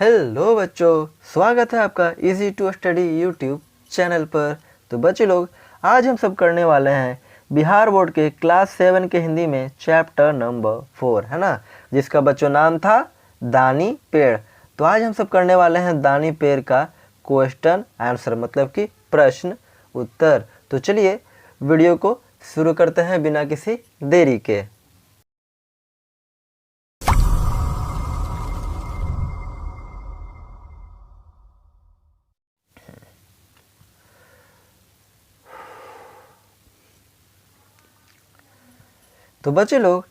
Hello बच्चों, स्वागत है आपका easy to study YouTube channel पर। तो बच्चे लोग, आज हम सब करने वाले हैं बिहार बोर्ड के क्लास 7 के हिंदी में चैप्टर नंबर 4, है ना, जिसका बच्चों नाम था दानी पेड़। तो आज हम सब करने वाले हैं दानी पेड़ का क्वेश्चन आंसर, मतलब कि प्रश्न उत्तर। तो चलिए वीडियो को शुरू करते हैं बिना किसी देरी के। तो बच्चे लोग,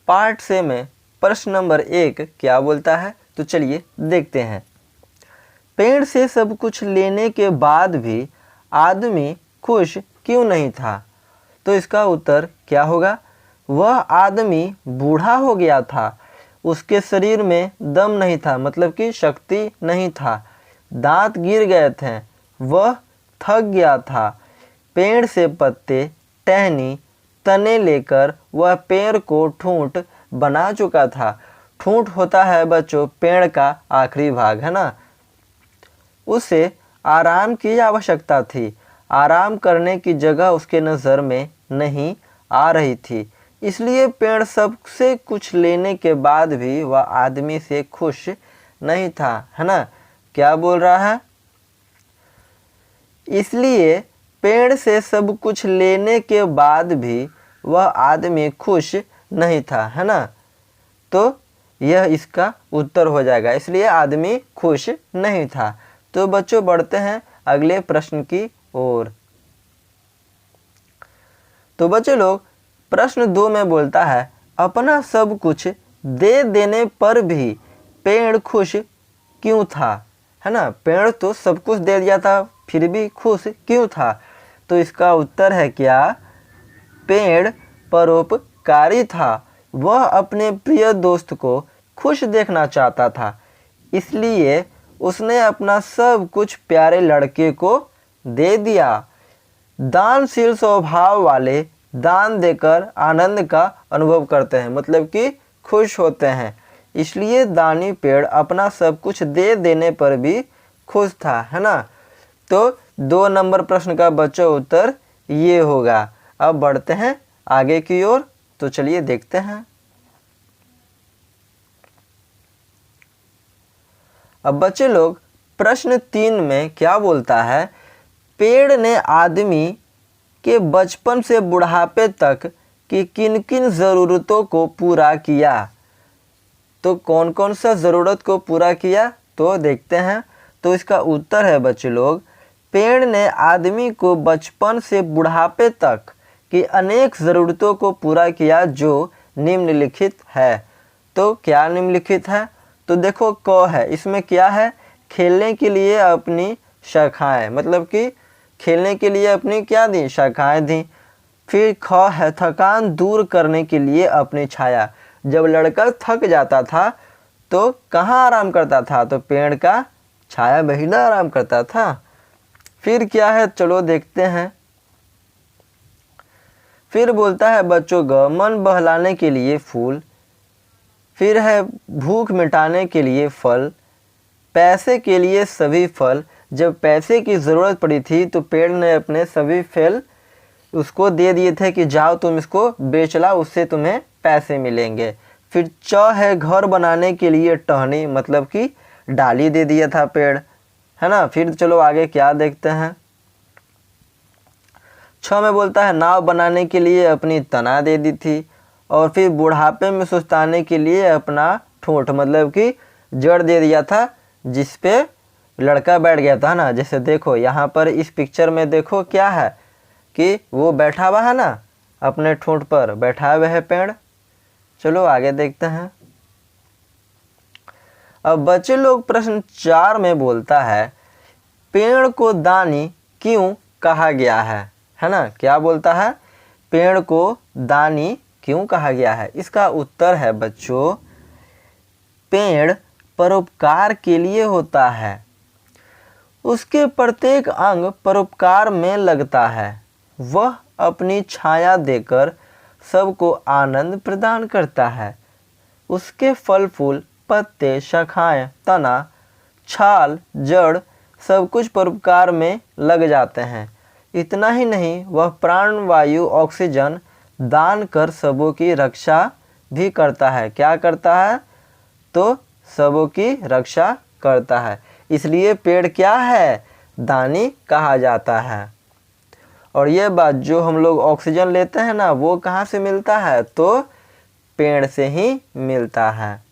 पार्ट से में प्रश्न नंबर 1 क्या बोलता है, तो चलिए देखते हैं। पेड़ से सब कुछ लेने के बाद भी आदमी खुश क्यों नहीं था? तो इसका उत्तर क्या होगा? वह आदमी बूढ़ा हो गया था, उसके शरीर में दम नहीं था, मतलब कि शक्ति नहीं था, दांत गिर गए थे, वह थक गया था। पेड़ से पत्ते, टहनी, तने लेकर वह पेड़ को ठूंठ बना चुका था। ठूंठ होता है बच्चों पेड़ का आखिरी भाग, है ना। उसे आराम की आवश्यकता थी, आराम करने की जगह उसके नज़र में नहीं आ रही थी, इसलिए पेड़ सबसे कुछ लेने के बाद भी वह आदमी से खुश नहीं था, है ना। क्या बोल रहा है? इसलिए पेड़ से सब कुछ लेने के बाद भी वह आदमी खुश नहीं था, है ना। तो यह इसका उत्तर हो जाएगा, इसलिए आदमी खुश नहीं था। तो बच्चों बढ़ते हैं अगले प्रश्न की ओर। तो बच्चों लोग, प्रश्न 2 में बोलता है, अपना सब कुछ दे देने पर भी पेड़ खुश क्यों था? है ना, पेड़ तो सब कुछ दे दिया था, फिर भी खुश क्यों था? तो इसका उत्तर है क्या? पेड़ परोपकारी था, वह अपने प्रिय दोस्त को खुश देखना चाहता था, इसलिए उसने अपना सब कुछ प्यारे लड़के को दे दिया। दानशील स्वभाव वाले दान देकर आनंद का अनुभव करते हैं, मतलब कि खुश होते हैं, इसलिए दानी पेड़ अपना सब कुछ दे देने पर भी खुश था, है ना। तो 2 नंबर प्रश्न का बच्चों उत्तर ये होगा। अब बढ़ते हैं आगे की ओर, तो चलिए देखते हैं। अब बच्चे लोग, प्रश्न 3 में क्या बोलता है? पेड़ ने आदमी के बचपन से बुढ़ापे तक की किन किन ज़रूरतों को पूरा किया? तो कौन कौन सा ज़रूरत को पूरा किया, तो देखते हैं। तो इसका उत्तर है बच्चे लोग, पेड़ ने आदमी को बचपन से बुढ़ापे तक की अनेक ज़रूरतों को पूरा किया, जो निम्नलिखित है। तो क्या निम्नलिखित है? तो देखो, क है, इसमें क्या है? खेलने के लिए अपनी शाखाएं, मतलब कि खेलने के लिए अपनी क्या दी? शाखाएं दी। फिर ख है, थकान दूर करने के लिए अपनी छाया। जब लड़का थक जाता था तो कहाँ आराम करता था? तो पेड़ का छाया में ही ना आराम करता था। फिर क्या है, चलो देखते हैं। फिर बोलता है बच्चों ग, मन बहलाने के लिए फूल। फिर है, भूख मिटाने के लिए फल। पैसे के लिए सभी फल। जब पैसे की ज़रूरत पड़ी थी तो पेड़ ने अपने सभी फल उसको दे दिए थे कि जाओ तुम इसको बेच लाओ, उससे तुम्हें पैसे मिलेंगे। फिर च है, घर बनाने के लिए टहनी, मतलब कि डाली दे दिया था पेड़, है ना। फिर चलो आगे क्या देखते हैं। 6 में बोलता है, नाव बनाने के लिए अपनी तना दे दी थी। और फिर बुढ़ापे में सुस्ताने के लिए अपना ठूंठ, मतलब कि जड़ दे दिया था, जिस पे लड़का बैठ गया था ना। जैसे देखो यहाँ पर इस पिक्चर में देखो क्या है कि वो बैठा हुआ है ना, अपने ठूंठ पर बैठा हुआ है पेड़। चलो आगे देखते हैं। अब बच्चे लोग, प्रश्न 4 में बोलता है, पेड़ को दानी क्यों कहा गया है ना। क्या बोलता है? पेड़ को दानी क्यों कहा गया है? इसका उत्तर है बच्चों, पेड़ परोपकार के लिए होता है, उसके प्रत्येक अंग परोपकार में लगता है, वह अपनी छाया देकर सबको आनंद प्रदान करता है, उसके फल फूल पत्ते, शाखाएं, तना, छाल, जड़ सब कुछ परोपकार में लग जाते हैं। इतना ही नहीं, वह प्राणवायु ऑक्सीजन दान कर सबों की रक्षा भी करता है। क्या करता है? तो सबों की रक्षा करता है। इसलिए पेड़ क्या है? दानी कहा जाता है। और ये बात, जो हम लोग ऑक्सीजन लेते हैं ना, वो कहाँ से मिलता है? तो पेड़ से ही मिलता है।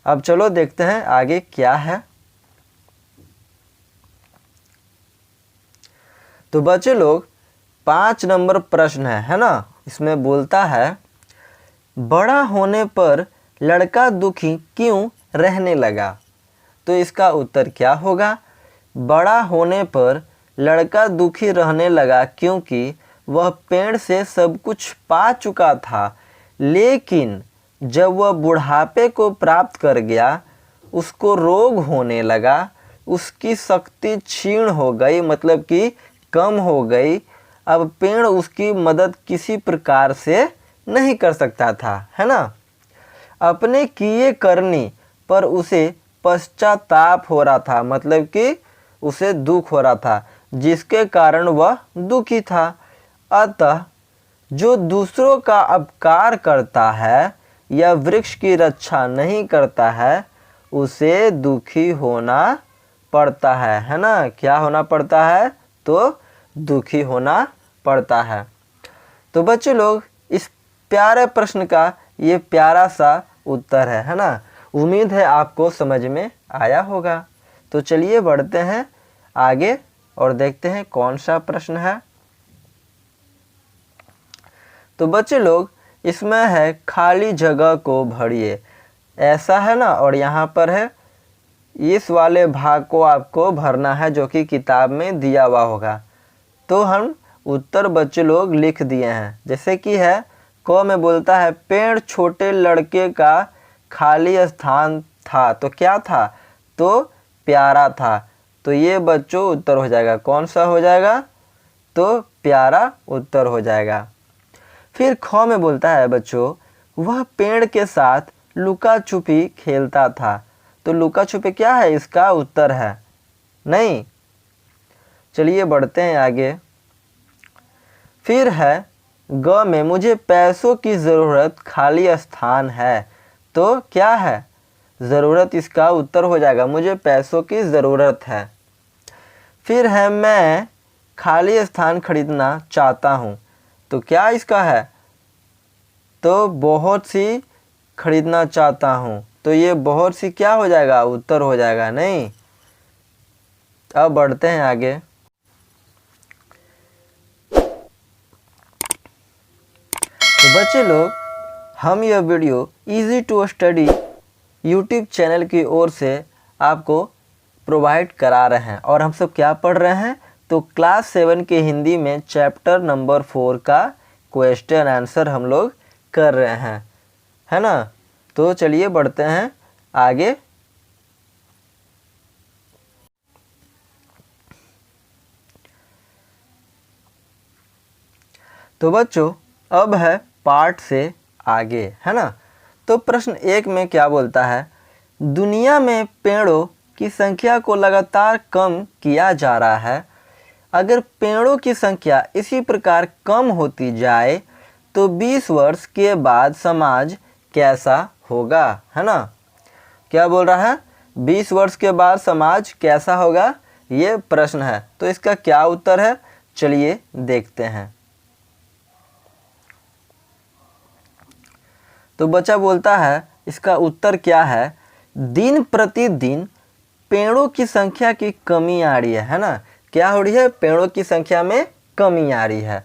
अब चलो देखते हैं आगे क्या है। तो बच्चे लोग 5 नंबर प्रश्न है ना, इसमें बोलता है बड़ा होने पर लड़का दुखी क्यों रहने लगा? तो इसका उत्तर क्या होगा? बड़ा होने पर लड़का दुखी रहने लगा क्योंकि वह पेड़ से सब कुछ पा चुका था, लेकिन जब वह बुढ़ापे को प्राप्त कर गया, उसको रोग होने लगा, उसकी शक्ति क्षीण हो गई, मतलब कि कम हो गई। अब पेड़ उसकी मदद किसी प्रकार से नहीं कर सकता था, है ना। अपने किए करनी पर उसे पश्चाताप हो रहा था, मतलब कि उसे दुख हो रहा था, जिसके कारण वह दुखी था। अतः जो दूसरों का अपकार करता है या वृक्ष की रक्षा नहीं करता है, उसे दुखी होना पड़ता है ना। क्या होना पड़ता है? तो दुखी होना पड़ता है। तो बच्चे लोग, इस प्यारे प्रश्न का ये प्यारा सा उत्तर है ना। उम्मीद है आपको समझ में आया होगा। तो चलिए बढ़ते हैं आगे और देखते हैं कौन सा प्रश्न है। तो बच्चे लोग, इसमें है खाली जगह को भरिए, ऐसा है ना। और यहाँ पर है इस वाले भाग को आपको भरना है, जो कि किताब में दिया हुआ होगा। तो हम उत्तर बच्चे लोग लिख दिए हैं। जैसे कि है क में बोलता है पेड़ छोटे लड़के का खाली स्थान था। तो क्या था? तो प्यारा था। तो ये बच्चों उत्तर हो जाएगा। कौन सा हो जाएगा? तो प्यारा उत्तर हो जाएगा। फिर ख में बोलता है बच्चों वह पेड़ के साथ लुका छुपी खेलता था। तो लुका छुपी क्या है? इसका उत्तर है नहीं। चलिए बढ़ते हैं आगे। फिर है ग में मुझे पैसों की ज़रूरत, खाली स्थान है। तो क्या है? ज़रूरत, इसका उत्तर हो जाएगा मुझे पैसों की ज़रूरत है। फिर है मैं खाली स्थान खरीदना चाहता हूँ। तो क्या इसका है? तो बहुत सी खरीदना चाहता हूँ। तो ये बहुत सी क्या हो जाएगा? उत्तर हो जाएगा नहीं। अब बढ़ते हैं आगे। तो बच्चे लोग, हम यह video easy to study YouTube channel की ओर से आपको प्रोवाइड करा रहे हैं। और हम सब क्या पढ़ रहे हैं? तो क्लास 7 के हिंदी में चैप्टर नंबर 4 का क्वेश्चन आंसर हम लोग कर रहे हैं, है ना। तो चलिए बढ़ते हैं आगे। तो बच्चों, अब है पार्ट से आगे, है ना। तो प्रश्न 1 में क्या बोलता है? दुनिया में पेड़ों की संख्या को लगातार कम किया जा रहा है। अगर पेड़ों की संख्या इसी प्रकार कम होती जाए तो 20 वर्ष के बाद समाज कैसा होगा, है ना। क्या बोल रहा है? 20 वर्ष के बाद समाज कैसा होगा, ये प्रश्न है। तो इसका क्या उत्तर है? चलिए देखते हैं। तो बच्चा बोलता है इसका उत्तर क्या है? दिन प्रतिदिन पेड़ों की संख्या की कमी आ रही है ना। क्या हो रही है? पेड़ों की संख्या में कमी आ रही है।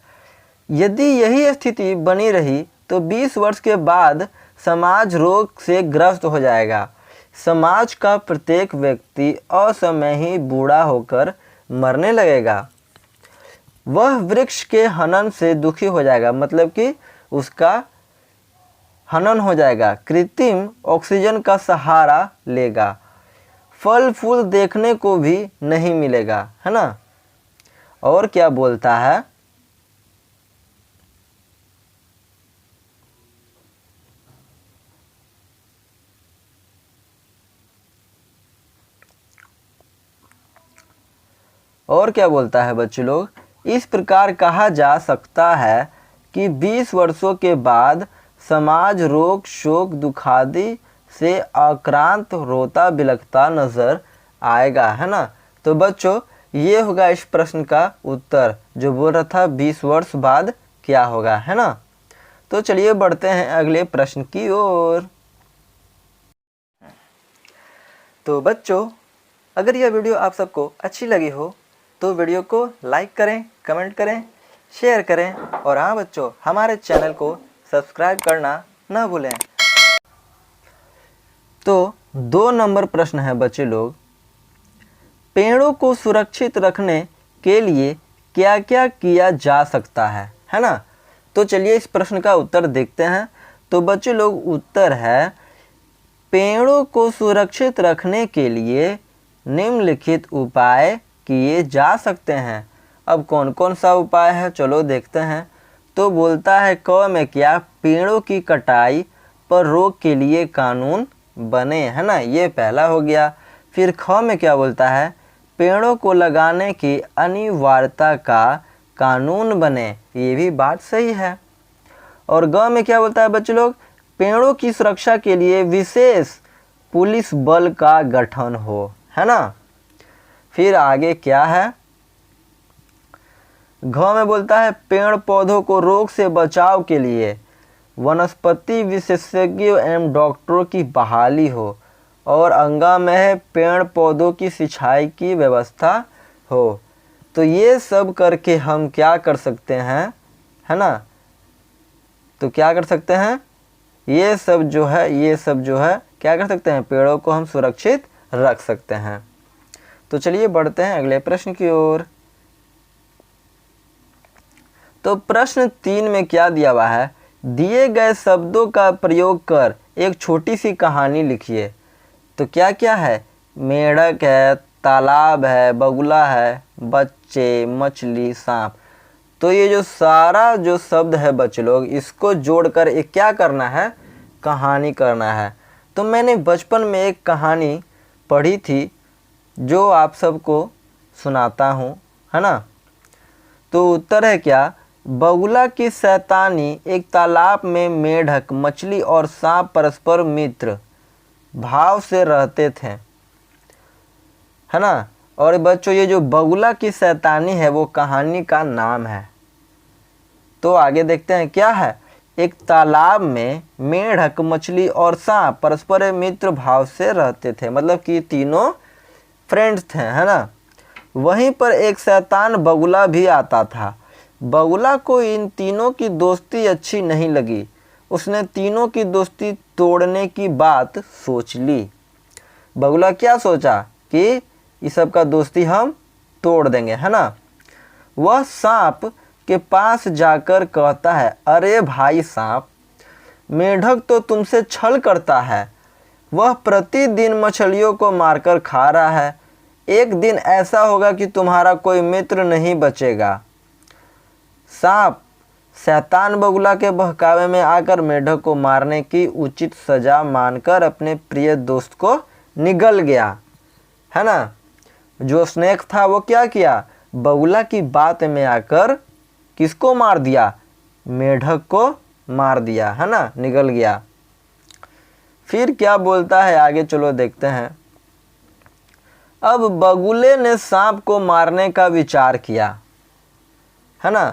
यदि यही स्थिति बनी रही तो 20 वर्ष के बाद समाज रोग से ग्रस्त हो जाएगा। समाज का प्रत्येक व्यक्ति असमय ही बूढ़ा होकर मरने लगेगा। वह वृक्ष के हनन से दुखी हो जाएगा, मतलब कि उसका हनन हो जाएगा। कृत्रिम ऑक्सीजन का सहारा लेगा। फल फूल देखने को भी नहीं मिलेगा, है ना। और क्या बोलता है? और क्या बोलता है बच्चे लोग, इस प्रकार कहा जा सकता है कि 20 वर्षों के बाद समाज रोग शोक दुखादि से आक्रांत रोता बिलखता नजर आएगा, है ना। तो बच्चों ये होगा इस प्रश्न का उत्तर, जो बोल रहा था 20 वर्ष बाद क्या होगा, है ना। तो चलिए बढ़ते हैं अगले प्रश्न की ओर। तो बच्चों अगर यह वीडियो आप सबको अच्छी लगी हो तो वीडियो को लाइक करें, कमेंट करें, शेयर करें और हाँ बच्चों हमारे चैनल को सब्सक्राइब करना ना भूलें। तो 2 नंबर प्रश्न है बच्चे लोग, पेड़ों को सुरक्षित रखने के लिए क्या क्या किया जा सकता है ना। तो चलिए इस प्रश्न का उत्तर देखते हैं। तो बच्चे लोग उत्तर है, पेड़ों को सुरक्षित रखने के लिए निम्नलिखित उपाय किए जा सकते हैं। अब कौन कौन सा उपाय है चलो देखते हैं। तो बोलता है क में क्या, पेड़ों की कटाई पर रोक के लिए कानून बने, है ना, ये पहला हो गया। फिर ख में क्या बोलता है, पेड़ों को लगाने की अनिवार्यता का कानून बने, ये भी बात सही है। और ग में क्या बोलता है बच्चे लोग, पेड़ों की सुरक्षा के लिए विशेष पुलिस बल का गठन हो, है ना। फिर आगे क्या है, घ में बोलता है पेड़ पौधों को रोग से बचाव के लिए वनस्पति विशेषज्ञों एवं डॉक्टरों की बहाली हो। और अंगा में है पेड़ पौधों की सिंचाई की व्यवस्था हो। तो ये सब करके हम क्या कर सकते हैं, है ना। तो क्या कर सकते हैं, ये सब जो है क्या कर सकते हैं, पेड़ों को हम सुरक्षित रख सकते हैं। तो चलिए बढ़ते हैं अगले प्रश्न की ओर। तो प्रश्न 3 में क्या दिया हुआ है, दिए गए शब्दों का प्रयोग कर एक छोटी सी कहानी लिखिए। तो क्या क्या है, मेढक है, तालाब है, बगुला है, बच्चे, मछली, सांप। तो ये जो सारा जो शब्द है बच्चे लोग, इसको जोड़कर एक क्या करना है, कहानी करना है। तो मैंने बचपन में एक कहानी पढ़ी थी जो आप सबको सुनाता हूँ, है ना। तो उत्तर है क्या, बगुला की शैतानी, एक तालाब में मेढक, मछली और सांप परस्पर मित्र भाव से रहते थे, है ना। और बच्चों ये जो बगुला की शैतानी है वो कहानी का नाम है। तो आगे देखते हैं क्या है, एक तालाब में मेढक, मछली और सांप परस्पर मित्र भाव से रहते थे, मतलब कि तीनों फ्रेंड्स थे, है ना। वहीं पर एक शैतान बगुला भी आता था। बगुला को इन तीनों की दोस्ती अच्छी नहीं लगी। उसने तीनों की दोस्ती तोड़ने की बात सोच ली। बगुला क्या सोचा कि इस सब का दोस्ती हम तोड़ देंगे, है ना। वह सांप के पास जाकर कहता है, अरे भाई सांप, मेढक तो तुमसे छल करता है। वह प्रतिदिन मछलियों को मारकर खा रहा है। एक दिन ऐसा होगा कि तुम्हारा कोई मित्र नहीं बचेगा। सांप शैतान बगुला के बहकावे में आकर मेढक को मारने की उचित सजा मानकर अपने प्रिय दोस्त को निगल गया, है ना। जो स्नेक था वो क्या किया, बगुला की बात में आकर किसको मार दिया, मेढक को मार दिया, है ना, निगल गया। फिर क्या बोलता है आगे चलो देखते हैं। अब बगुले ने सांप को मारने का विचार किया, है ना।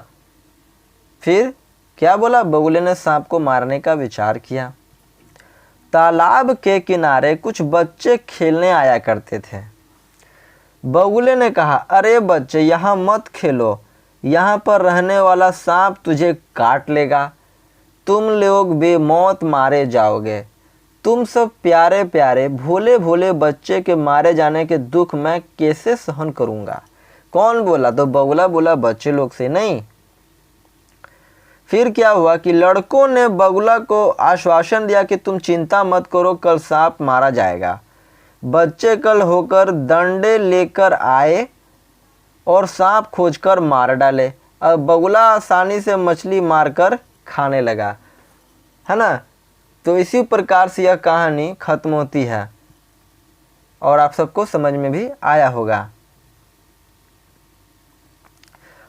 फिर क्या बोला, बगुले ने सांप को मारने का विचार किया। तालाब के किनारे कुछ बच्चे खेलने आया करते थे। बगुले ने कहा, अरे बच्चे यहाँ मत खेलो, यहाँ पर रहने वाला सांप तुझे काट लेगा। तुम लोग बेमौत मारे जाओगे। तुम सब प्यारे प्यारे भोले भोले बच्चे के मारे जाने के दुख मैं कैसे सहन करूँगा। कौन बोला, तो बगुला बोला बच्चे लोग से नहीं। फिर क्या हुआ कि लड़कों ने बगुला को आश्वासन दिया कि तुम चिंता मत करो, कल सांप मारा जाएगा। बच्चे कल होकर डंडे लेकर आए और सांप खोजकर मार डाले। अब बगुला आसानी से मछली मारकर खाने लगा, है ना। तो इसी प्रकार से यह कहानी खत्म होती है और आप सबको समझ में भी आया होगा।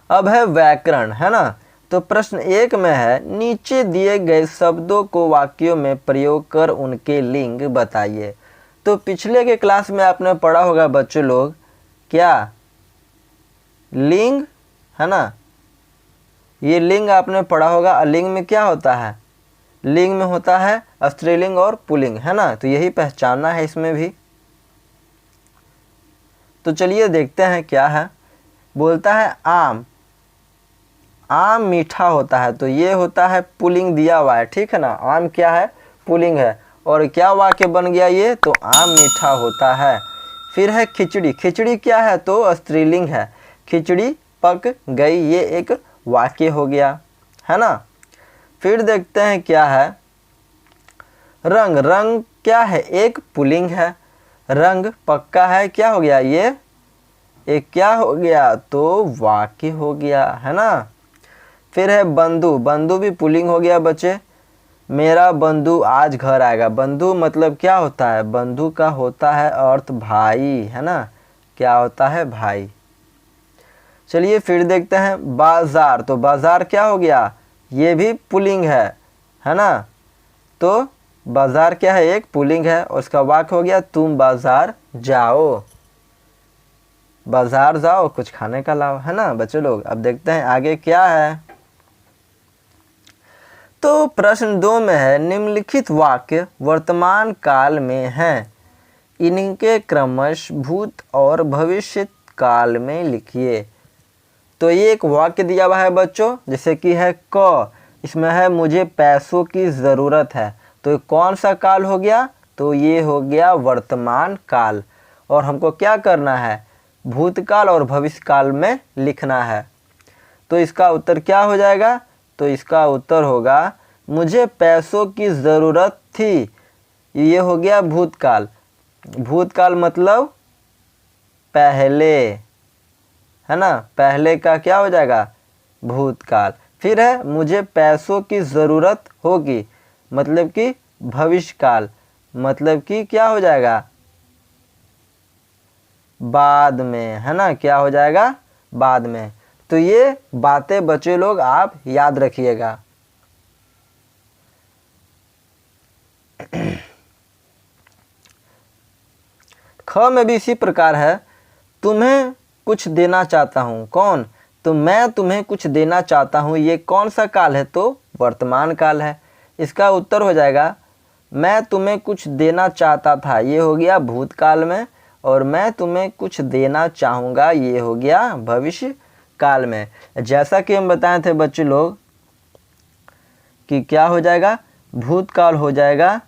अब है व्याकरण, है ना। तो प्रश्न 1 में है, नीचे दिए गए शब्दों को वाक्यों में प्रयोग कर उनके लिंग बताइए। तो पिछले के क्लास में आपने पढ़ा होगा बच्चों लोग, क्या लिंग, है ना। ये लिंग आपने पढ़ा होगा। लिंग में क्या होता है? लिंग में होता है स्त्रीलिंग और पुल्लिंग, है ना। तो यही पहचानना है इसमें भी। तो चलिए देखते हैं क्या है। बोलता है आम, आम मीठा होता है। तो ये होता है पुल्लिंग दिया हुआ है, ठीक है ना। आम क्या है? पुल्लिंग है। और क्या वाक्य बन गया ये? तो आम मीठा होता है। फिर है खिचड़ी, खिचड़ी क्या है? तो स्त्रीलिंग है। खिचड़ी पक गई, ये एक वाक्य हो गया, है ना। फिर देखते हैं क्या है। रंग, रंग क्या है? एक पुल्लिंग है। रंग पक्का है, क्या हो गया? ये एक क्या हो गया? तो वाक्य हो गया, है ना। फिर है बंधु, बंधु भी पुल्लिंग हो गया बच्चे। मेरा बंधु आज घर आएगा। बंधु मतलब क्या होता है? बंधु का होता है अर्थ भाई, है ना। क्या होता है? भाई। चलिए फिर देखते हैं बाजार। तो बाजार क्या हो गया? ये भी पुल्लिंग है ना। तो बाजार क्या है? एक पुल्लिंग है। और उसका वाक्य हो गया, तुम बाजार जाओ। बाजार जाओ, कुछ खाने का लाओ, है ना बच्चों लोग। अब देखते हैं आगे क्या है। तो प्रश्न 2 में है, निम्नलिखित वाक्य वर्तमान काल में हैं, इनके क्रमश भूत और भविष्य काल में लिखिए। तो ये एक वाक्य दिया हुआ है बच्चों, जैसे कि है क, इसमें है मुझे पैसों की ज़रूरत है। तो कौन सा काल हो गया? तो ये हो गया वर्तमान काल। और हमको क्या करना है? भूतकाल और भविष्य काल में लिखना है। तो इसका उत्तर क्या हो जाएगा? तो इसका उत्तर होगा, मुझे पैसों की ज़रूरत थी। ये हो गया भूतकाल। भूतकाल मतलब पहले, है ना। पहले का क्या हो जाएगा? भूतकाल। फिर है मुझे पैसों की ज़रूरत होगी, मतलब कि भविष्यकाल, मतलब कि क्या हो जाएगा? बाद में, है ना। क्या हो जाएगा? बाद में। तो ये बातें बच्चे लोग आप याद रखिएगा। ख में भी इसी प्रकार है, तुम्हें कुछ देना चाहता हूँ। कौन? तो मैं तुम्हें कुछ देना चाहता हूँ। ये कौन सा काल है? तो वर्तमान काल है। इसका उत्तर हो जाएगा, मैं तुम्हें कुछ देना चाहता था। ये हो गया भूतकाल में। और मैं तुम्हें कुछ देना चाहूँगा, ये हो गया भविष्य काल में। जैसा कि हम बताए थे बच्चे लोग कि क्या हो जाएगा? भूतकाल हो जाएगा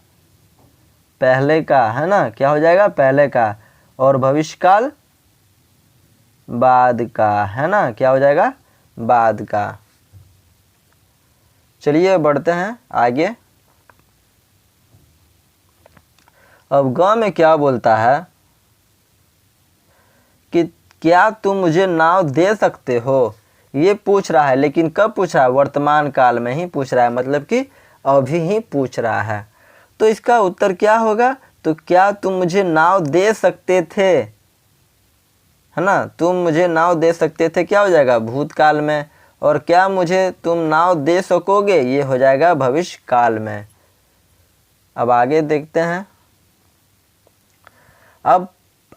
पहले का, है ना। क्या हो जाएगा? पहले का। और भविष्यकाल बाद का, है ना। क्या हो जाएगा? बाद का। चलिए बढ़ते हैं आगे। अब ग में क्या बोलता है कि क्या तुम मुझे नाव दे सकते हो। ये पूछ रहा है, लेकिन कब पूछ रहा है? वर्तमान काल में ही पूछ रहा है, मतलब कि अभी ही पूछ रहा है। तो इसका उत्तर क्या होगा? तो क्या तुम मुझे नाव दे सकते थे, है ना। तुम मुझे नाव दे सकते थे, क्या हो जाएगा? भूतकाल में। और क्या मुझे तुम नाव दे सकोगे? ये हो जाएगा भविष्य काल में। अब आगे देखते हैं। अब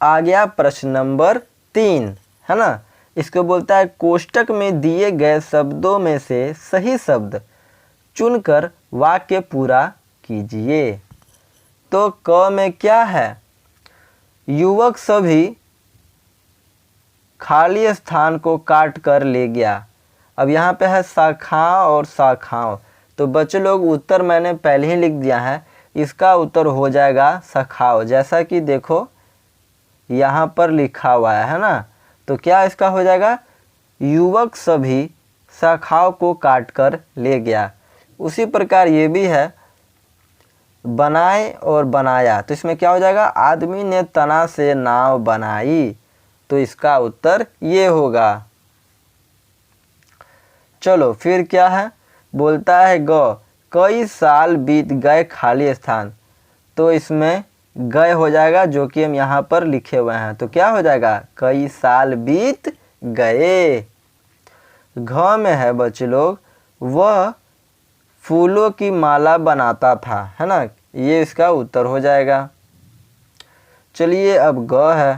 आ गया प्रश्न नंबर 3, है ना। इसको बोलता है, कोष्टक में दिए गए शब्दों में से सही शब्द चुनकर वाक्य पूरा कीजिए। तो क में क्या है? युवक सभी खाली स्थान को काट कर ले गया। अब यहाँ पे है शाखाओं और शाखाओं। तो बच्चे लोग उत्तर मैंने पहले ही लिख दिया है। इसका उत्तर हो जाएगा शाखाओं। जैसा कि देखो यहाँ पर लिखा हुआ है ना। तो क्या इसका हो जाएगा? युवक सभी शाखाओं को काट कर ले गया। उसी प्रकार ये भी है, बनाए और बनाया। तो इसमें क्या हो जाएगा? आदमी ने तना से नाव बनाई। तो इसका उत्तर ये होगा। चलो फिर क्या है? बोलता है ग, कई साल बीत गए खाली स्थान। तो इसमें गए हो जाएगा, जो कि हम यहाँ पर लिखे हुए हैं। तो क्या हो जाएगा? कई साल बीत गए। घ में है बच्चे लोग, वह फूलों की माला बनाता था, है ना, ये इसका उत्तर हो जाएगा। चलिए अब ग है,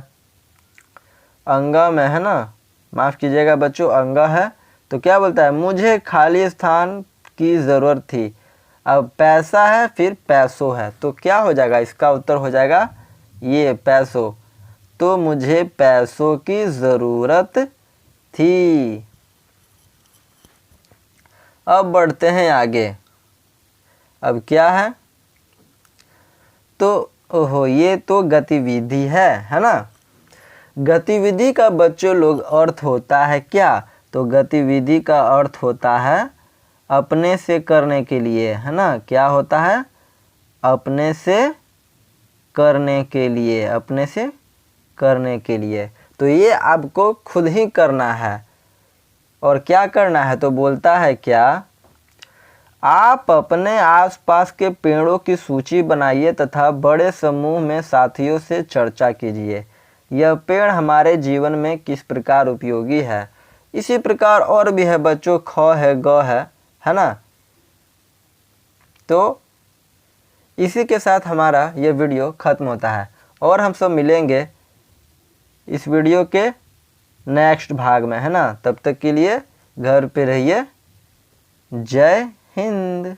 अंगा में है ना, माफ़ कीजिएगा बच्चों, अंगा है तो क्या बोलता है, मुझे खाली स्थान की ज़रूरत थी। अब पैसा है फिर पैसों है तो क्या हो जाएगा, इसका उत्तर हो जाएगा ये पैसों, तो मुझे पैसों की ज़रूरत थी। अब बढ़ते हैं आगे। अब क्या है, तो ओहो ये तो गतिविधि है ना। गतिविधि का बच्चों लोग अर्थ होता है क्या, तो गतिविधि का अर्थ होता है अपने से करने के लिए, है ना, क्या होता है, अपने से करने के लिए, अपने से करने के लिए। तो ये आपको खुद ही करना है। और क्या करना है, तो बोलता है क्या, आप अपने आसपास के पेड़ों की सूची बनाइए तथा बड़े समूह में साथियों से चर्चा कीजिए। यह पेड़ हमारे जीवन में किस प्रकार उपयोगी है। इसी प्रकार और भी है बच्चों, ख है, ग है ना। तो इसी के साथ हमारा ये वीडियो ख़त्म होता है और हम सब मिलेंगे इस वीडियो के नेक्स्ट भाग में, है ना। तब तक के लिए घर पे रहिए। जय हिंद।